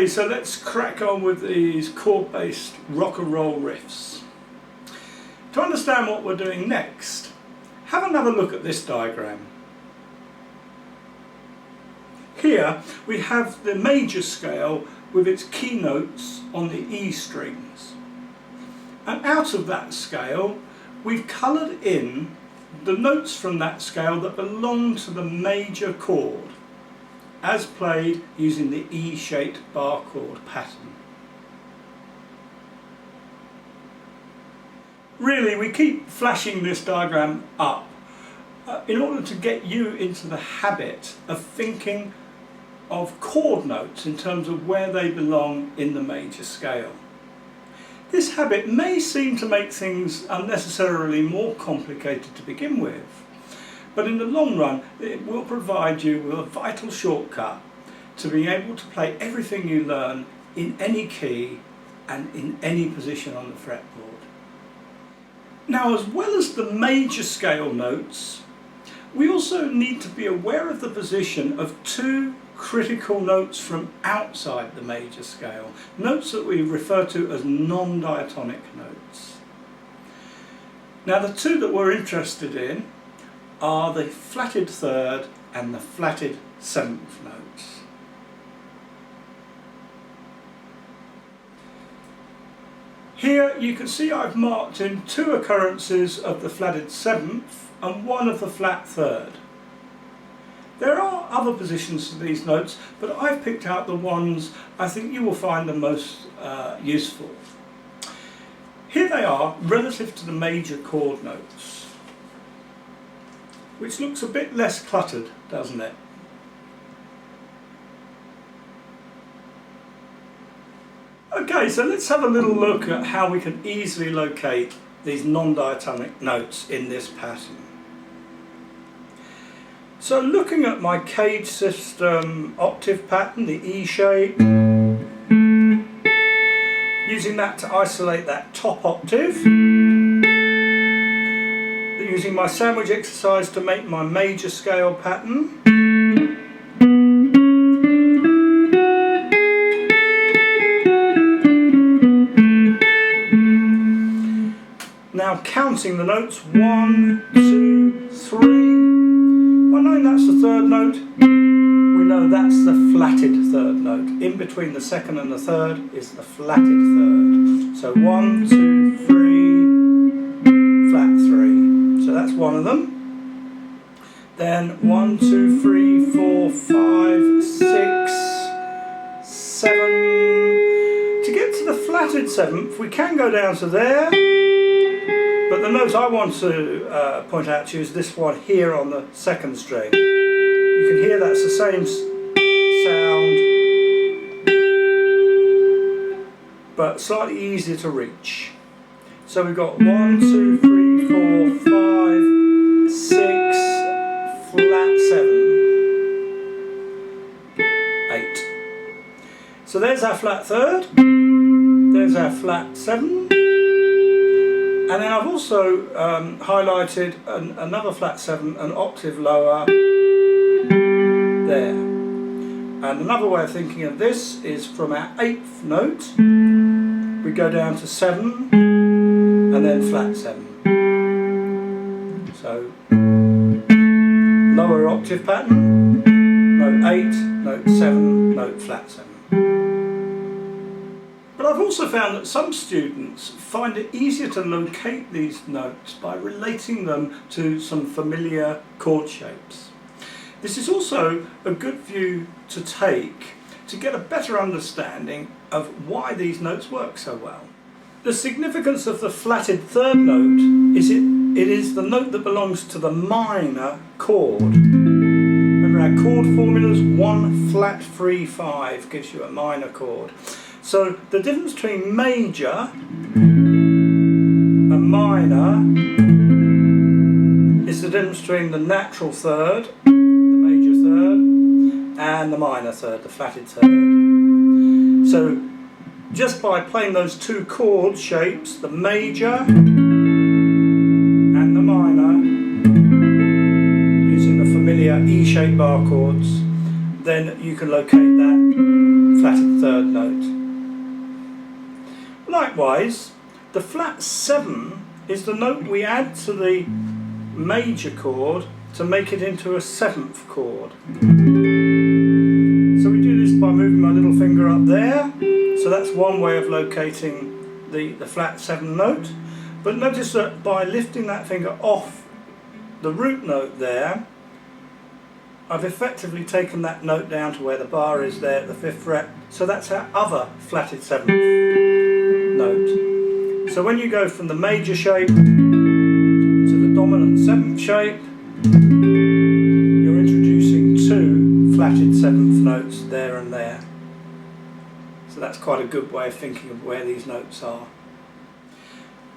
Okay, so let's crack on with these chord-based rock and roll riffs. To understand what we're doing next, have another look at this diagram. Here we have the major scale with its key notes on the E strings. And out of that scale, we've coloured in the notes from that scale that belong to the major chord, as played using the E-shaped bar chord pattern. Really, we keep flashing this diagram up in order to get you into the habit of thinking of chord notes in terms of where they belong in the major scale. This habit may seem to make things unnecessarily more complicated to begin with, but in the long run it will provide you with a vital shortcut to being able to play everything you learn in any key and in any position on the fretboard. Now, as well as the major scale notes, we also need to be aware of the position of two critical notes from outside the major scale, notes that we refer to as non-diatonic notes. Now, the two that we're interested in are the flatted third and the flatted seventh notes. Here you can see I've marked in two occurrences of the flatted seventh and one of the flat third. There are other positions to these notes, but I've picked out the ones I think you will find the most useful. Here they are relative to the major chord notes, which looks a bit less cluttered, doesn't it? Okay, so let's have a little look at how we can easily locate these non-diatonic notes in this pattern. So looking at my cage system octave pattern, the E shape, using that to isolate that top octave, using my sandwich exercise to make my major scale pattern, now counting the notes, 1, 2, 3. By knowing that's the third note, we know that's the flatted third note. In between the second and the third is the flatted third. So 1, 2, 3, flat 3. So that's one of them. Then 1, 2, 3, 4, 5, 6, 7. To get to the flatted seventh, we can go down to there. But the note I want to point out to you is this one here on the second string. You can hear that's the same sound, but slightly easier to reach. So we've got 1, 2, 3, 4, 5, 6, flat 7, 8. So there's our flat third, there's our flat 7. And then I've also highlighted another flat 7, an octave lower, there. And another way of thinking of this is from our 8th note, we go down to 7, and then flat 7. So, lower octave pattern, note 8, note 7, note flat 7. But I've also found that some students find it easier to locate these notes by relating them to some familiar chord shapes. This is also a good view to take to get a better understanding of why these notes work so well. The significance of the flatted third note is it is the note that belongs to the minor chord. Remember our chord formulas, 1 flat 3 5 gives you a minor chord. So the difference between major and minor is the difference between the natural third, the major third, and the minor third, the flatted third. So just by playing those two chord shapes, the major and the minor, using the familiar E-shaped bar chords, then you can locate that flatted third note. Likewise, the flat 7 is the note we add to the major chord to make it into a 7th chord. So we do this by moving my little finger up there, so that's one way of locating the flat 7 note. But notice that by lifting that finger off the root note there, I've effectively taken that note down to where the bar is there at the 5th fret, so that's our other flatted 7th note. So when you go from the major shape to the dominant 7th shape, you're introducing 2 flatted 7th notes there and there. So that's quite a good way of thinking of where these notes are.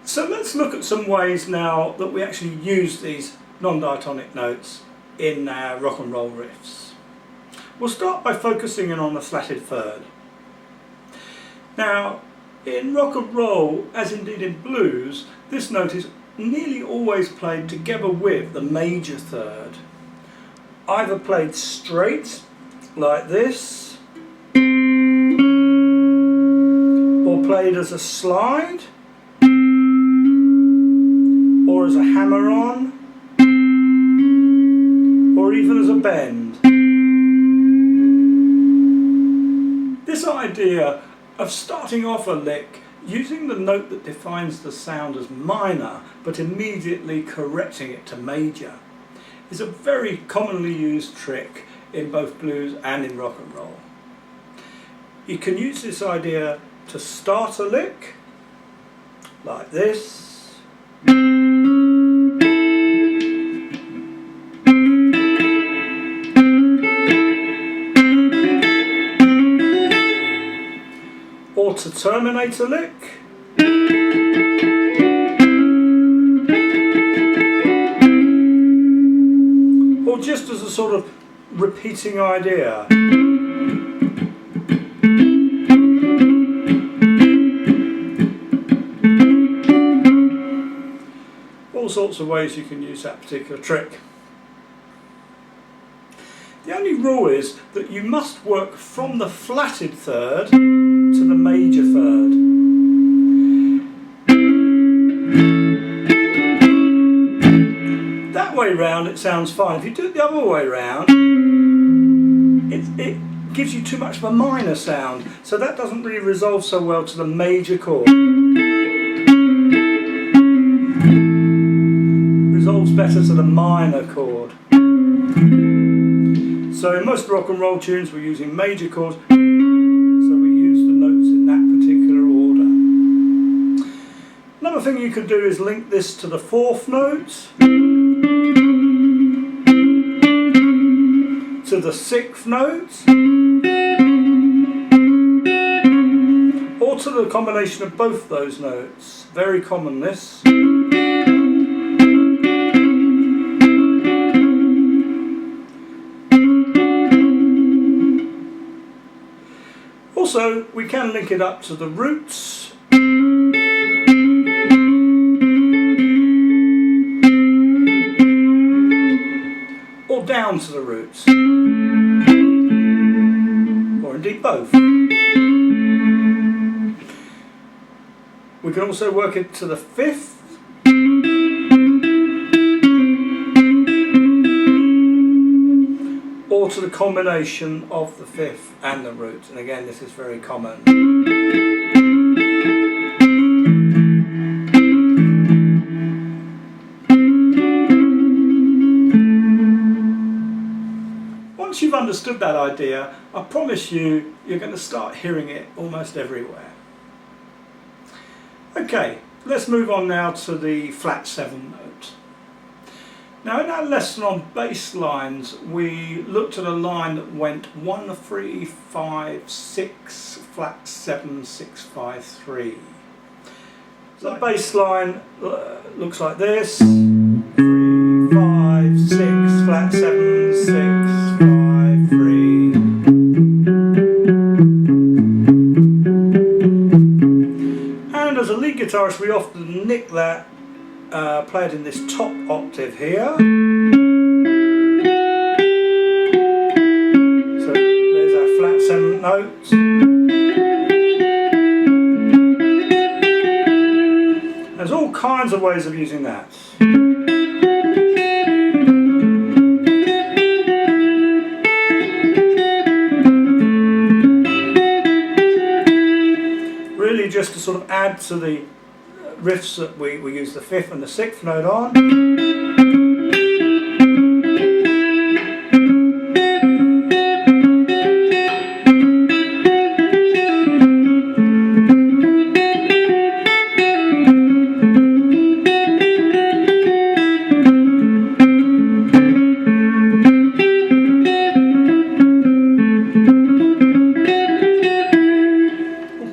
So let's look at some ways now that we actually use these non-diatonic notes in our rock and roll riffs. We'll start by focusing in on the flatted third. Now, in rock and roll, as indeed in blues, this note is nearly always played together with the major third. Either played straight, like this, or played as a slide, or as a hammer-on, or even as a bend. This idea of starting off a lick using the note that defines the sound as minor but immediately correcting it to major is a very commonly used trick in both blues and in rock and roll. You can use this idea to start a lick like this, or to terminate a lick, or just as a sort of repeating idea. All sorts of ways you can use that particular trick. The only rule is that you must work from the flatted third to the major third. That way round it sounds fine. If you do it the other way round, it gives you too much of a minor sound, so that doesn't really resolve so well to the major chord. Resolves better to the minor chord. So in most rock and roll tunes we're using major chords, so we use the notes in that particular order. Another thing you could do is link this to the 4th note, to the 6th note, or to the combination of both those notes. Very common this. Also, we can link it up to the roots, or down to the roots, or indeed both. We can also work it to the 5th, or to the combination of the 5th and the roots, and again this is very common. Once you've understood that idea, I promise you're going to start hearing it almost everywhere. Okay, let's move on now to the flat 7 note. Now in our lesson on bass lines, we looked at a line that went 1, 3, 5, 6, flat 7, 6, 5, 3. So the bass line looks like this: 3, 5, 6, flat 7, 6, 5, 3. And as a lead guitarist, we often nick that, play it in this top octave here. So notes. There's all kinds of ways of using that. Really just to sort of add to the riffs that we use the 5th and the 6th note on.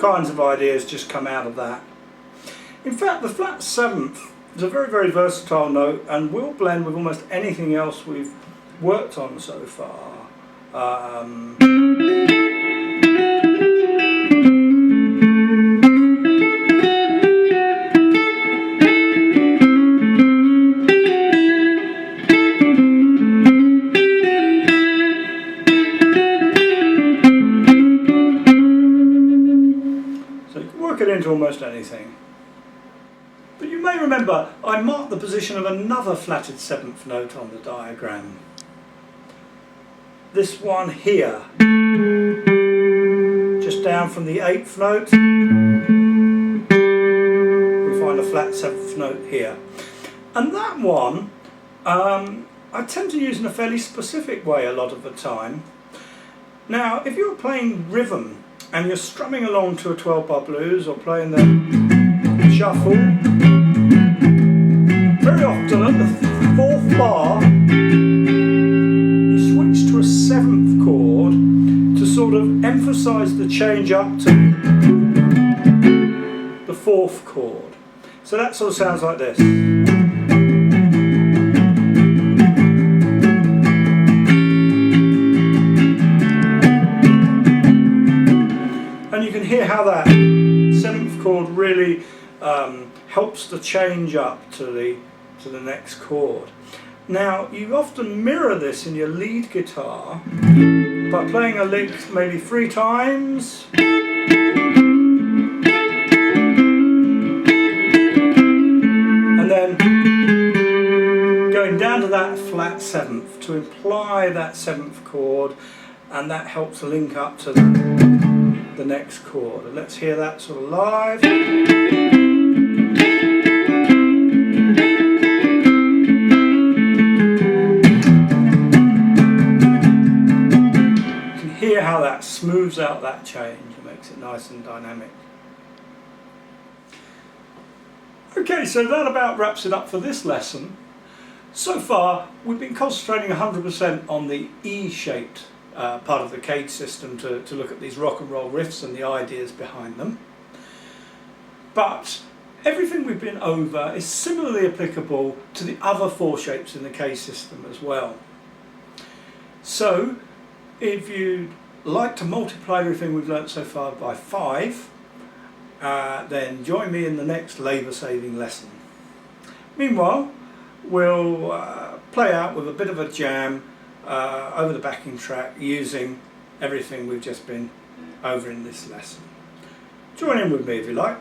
Kinds of ideas just come out of that. In fact, the flat 7th is a very, very versatile note and will blend with almost anything else we've worked on so far. It into almost anything. But you may remember I marked the position of another flatted 7th note on the diagram. This one here, just down from the 8th note, we find a flat 7th note here. And that one I tend to use in a fairly specific way a lot of the time. Now if you're playing rhythm and you're strumming along to a 12-bar blues or playing the shuffle, very often at the 4th bar you switch to a 7th chord to sort of emphasise the change up to the 4th chord. So that sort of sounds like this. And you can hear how that 7th chord really helps to change up to the next chord. Now you often mirror this in your lead guitar by playing a lick maybe 3 times, and then going down to that flat 7th to imply that 7th chord, and that helps link up to the next chord. And let's hear that sort of live. You can hear how that smooths out that change and makes it nice and dynamic. Okay, so that about wraps it up for this lesson. So far we've been concentrating 100% on the E-shaped part of the cage system to look at these rock and roll riffs and the ideas behind them. But everything we've been over is similarly applicable to the other 4 shapes in the cage system as well. So if you'd like to multiply everything we've learnt so far by 5, then join me in the next labour-saving lesson. Meanwhile, we'll play out with a bit of a jam over the backing track using everything we've just been over in this lesson. Join in with me if you like.